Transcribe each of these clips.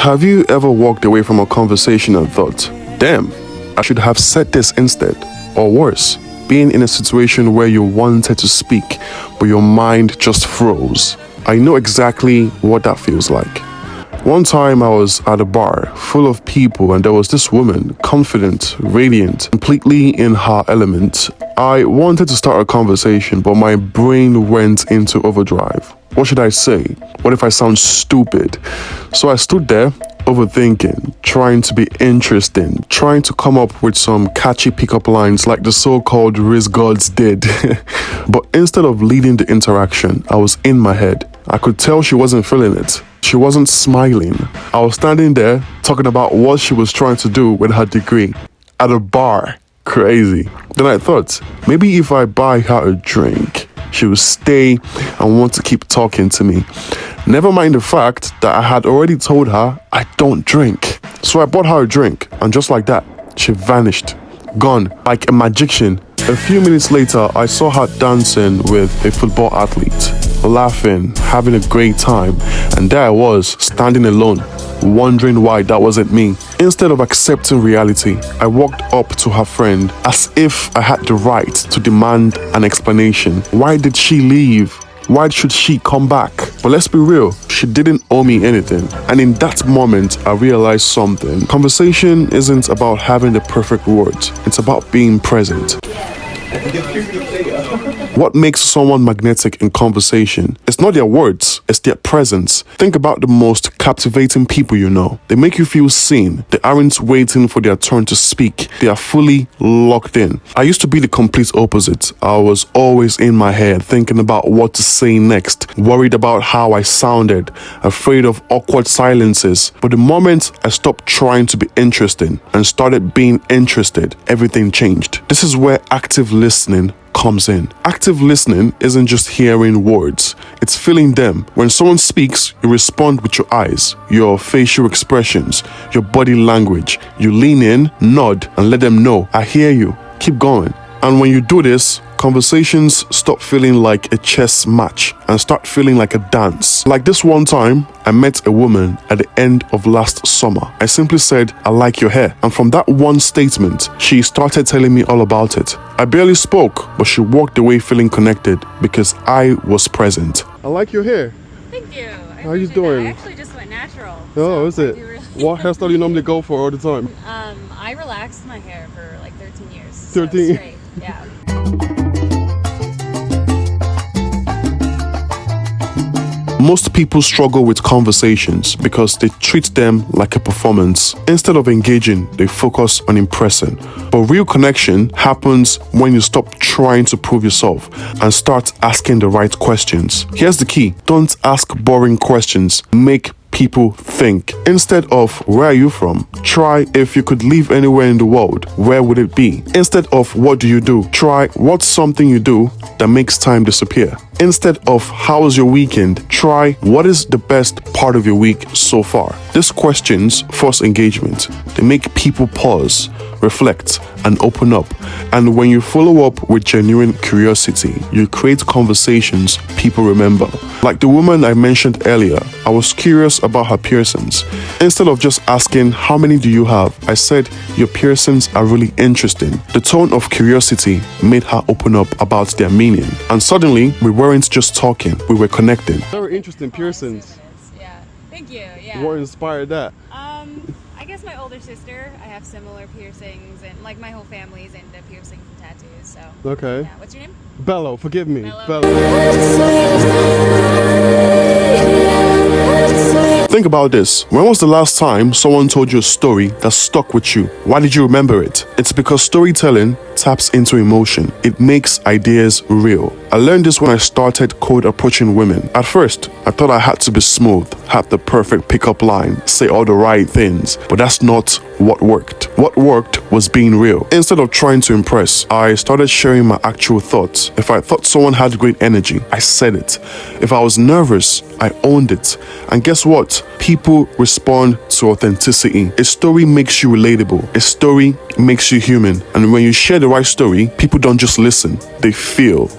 Have you ever walked away from a conversation and thought, damn, I should have said this instead? Or worse, being in a situation where you wanted to speak, but your mind just froze. I know exactly what that feels like. One time I was at a bar full of people and there was this woman, confident, radiant, completely in her element. I wanted to start a conversation, but my brain went into overdrive. What should I say? What if I sound stupid? So I stood there, overthinking, trying to be interesting, trying to come up with some catchy pickup lines like the so-called race gods did. But instead of leading the interaction, I was in my head. I could tell she wasn't feeling it. She wasn't smiling. I was standing there talking about what she was trying to do with her degree at a bar. Crazy. Then I thought, maybe if I buy her a drink, she would stay and want to keep talking to me. Never mind the fact that I had already told her I don't drink. So I bought her a drink, and just like that, she vanished. Gone, like a magician. A few minutes later, I saw her dancing with a football athlete, laughing, having a great time, and there I was, standing alone, wondering why that wasn't me. Instead of accepting reality, I walked up to her friend as if I had the right to demand an explanation. Why did she leave? Why should she come back? But let's be real, she didn't owe me anything. And in that moment, I realized something. Conversation isn't about having the perfect words. It's about being present. What makes someone magnetic in conversation? It's not their words, it's their presence. Think about the most captivating people you know. They make you feel seen. They aren't waiting for their turn to speak. They are fully locked in. I used to be the complete opposite. I was always in my head, thinking about what to say next, worried about how I sounded, afraid of awkward silences. But the moment I stopped trying to be interesting and started being interested, everything changed. This is where active listening comes in. Active listening isn't just hearing words, it's feeling them. When someone speaks, you respond with your eyes, your facial expressions, your body language. You lean in, nod, and let them know, I hear you, keep going. And when you do this, conversations stop feeling like a chess match and start feeling like a dance. Like this one time, I met a woman at the end of last summer. I simply said, I like your hair. And from that one statement, she started telling me all about it. I barely spoke, but she walked away feeling connected because I was present. I like your hair. Thank you. How are you doing? I actually just went natural. Oh, is it? What hairstyle do you normally go for all the time? I relaxed my hair for like 13 years. 13? So straight. Yeah. Most people struggle with conversations because they treat them like a performance. Instead of engaging, they focus on impressing. But real connection happens when you stop trying to prove yourself and start asking the right questions. Here's the key. Don't ask boring questions. Make people think. Instead of, where are you from? Try, if you could live anywhere in the world, where would it be? Instead of, what do you do? Try, what's something you do that makes time disappear? Instead of, how was your weekend? Try, what is the best part of your week so far? These questions force engagement. They make people pause, reflect, and open up. And when you follow up with genuine curiosity, you create conversations people remember. Like the woman I mentioned earlier, I was curious about her piercings. Instead of just asking, how many do you have? I said, your piercings are really interesting. The tone of curiosity made her open up about their meaning. And suddenly, we weren't just talking, we were connecting. Very interesting piercings. Yeah. Thank you. Yeah. What inspired that? I guess my older sister, I have similar piercings, and like my whole family's into piercings and tattoos. So. Okay. Yeah. What's your name? Bello, forgive me. Bello. Think about this. When was the last time someone told you a story that stuck with you? Why did you remember it? It's because storytelling taps into emotion. It makes ideas real. I learned this when I started cold approaching women. At first, I thought I had to be smooth, have the perfect pickup line, say all the right things, but that's not what worked. What worked was being real. Instead of trying to impress, I started sharing my actual thoughts. If I thought someone had great energy, I said it. If I was nervous, I owned it. And guess what? People respond to authenticity. A story makes you relatable. A story makes you human. And when you share the right story, people don't just listen, they feel.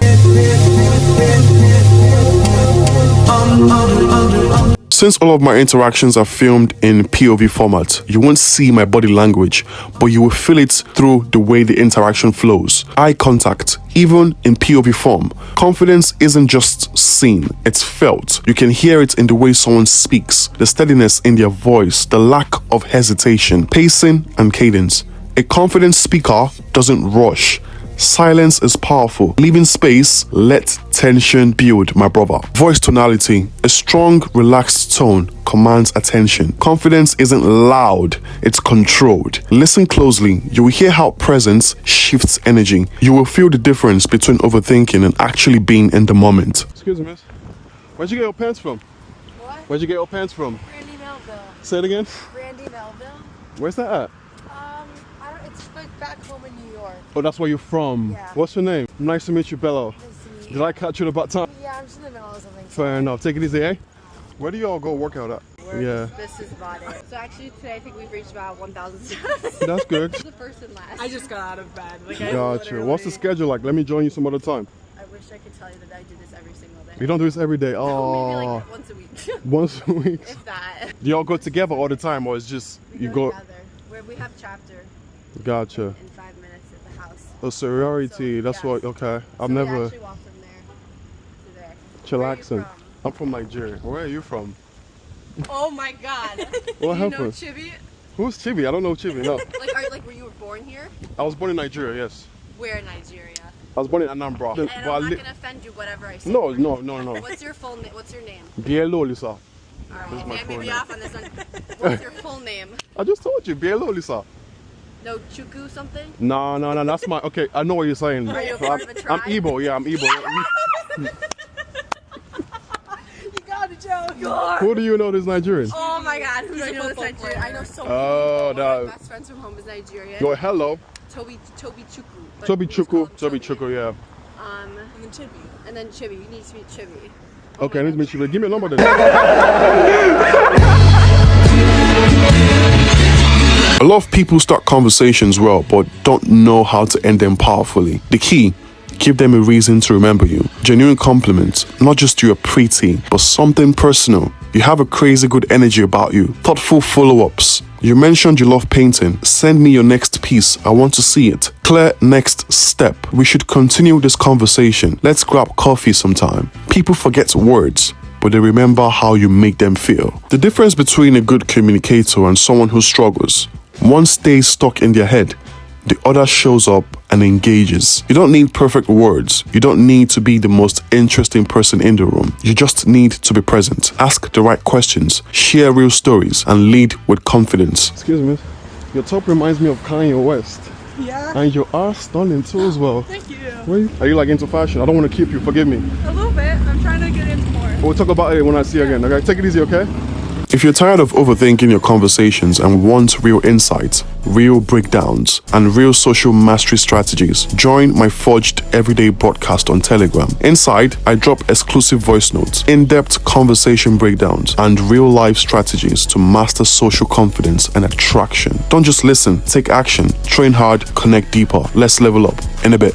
Since all of my interactions are filmed in POV format, you won't see my body language, but you will feel it through the way the interaction flows. Eye contact, even in POV form. Confidence isn't just seen, it's felt. You can hear it in the way someone speaks, the steadiness in their voice, the lack of hesitation, pacing, and cadence. A confident speaker doesn't rush. Silence is powerful. Leaving space, let tension build, my brother. Voice tonality. A strong, relaxed tone commands attention. Confidence isn't loud, it's controlled. Listen closely. You will hear how presence shifts energy. You will feel the difference between overthinking and actually being in the moment. Excuse me, miss. Where'd you get your pants from? What? Where'd you get your pants from? Randy Melville. Say it again. Randy Melville. Where's that at? It's like back home in New York. Oh, that's where you're from. Yeah. What's your name? Nice to meet you, Bello. Nice to meet you. Did I catch you at a bad time? Yeah, I'm just in the middle of something. Fair enough. Take it easy, eh? Where do y'all go work out at? Yeah. This is about it. So actually today I think we've reached about 1,000 steps. That's good. The first and last. I just got out of bed. Like, Gotcha. What's the schedule like? Let me join you some other time. I wish I could tell you that I do this every single day. You don't do this every day. Maybe Oh, like once a week. once a week. If that. Do y'all go together all the time, or it's just you go? together. We have chapter Gotcha. in 5 minutes at the house. Oh, sorority. So, That's yes. what. Okay. I've So we never actually walk from there to there. Where are you chillaxing. from? I'm from Nigeria. Where are you from? Oh my god. What Do you know happened? Chibi? Who's Chibi? I don't know Chibi. No. Were you born here? I was born in Nigeria. Yes. Where in Nigeria? I was born in Anambra. And But I'm I not li- gonna offend you, whatever I say. No, no, no, no. What's your full name? What's your name? Bielo Lisa. Alright, This is my you may full be name. off on this one. What's your full name? I just told you, Bielo Lisa. No Chuku something? No, no, no. That's my. Okay, I know what you're saying. Are you a I'm, part of a I'm tribe? Igbo. Yeah, I'm Igbo. You got a joke. Who do you know that's Nigerian? Oh my god, who do I know this Nigeria? I know so many Oh, people. One of no. my best friends from home is Nigerian. Go hello. Toby Chuku. but Toby we just call him Chuku. Toby Chuku. Yeah. And then Chibi. And then Chibi. You need to meet Chibi. Okay, I need to meet you. Give me a number then. A lot of people start conversations well, but don't know how to end them powerfully. The key, give them a reason to remember you. Genuine compliments, not just you're pretty, but something personal. You have a crazy good energy about you. Thoughtful follow-ups. You mentioned you love painting. Send me your next piece. I want to see it. Clear next step. We should continue this conversation. Let's grab coffee sometime. People forget words, but they remember how you make them feel. The difference between a good communicator and someone who struggles. One stays stuck in their head. The other shows up and engages. You don't need perfect words. You don't need to be the most interesting person in the room. You just need to be present. Ask the right questions. Share real stories and lead with confidence. Excuse me. Your top reminds me of Kanye West. Yeah. And your are stunning too as well. Thank you. Are you like into fashion? I don't want to keep you. Forgive me. A little bit. I'm trying to get into more. We'll talk about it when I see you again. Okay, take it easy, okay? If you're tired of overthinking your conversations and want real insights, real breakdowns, and real social mastery strategies, join my Forged Everyday broadcast on Telegram. Inside, I drop exclusive voice notes, in-depth conversation breakdowns, and real-life strategies to master social confidence and attraction. Don't just listen, take action, train hard, connect deeper. Let's level up in a bit.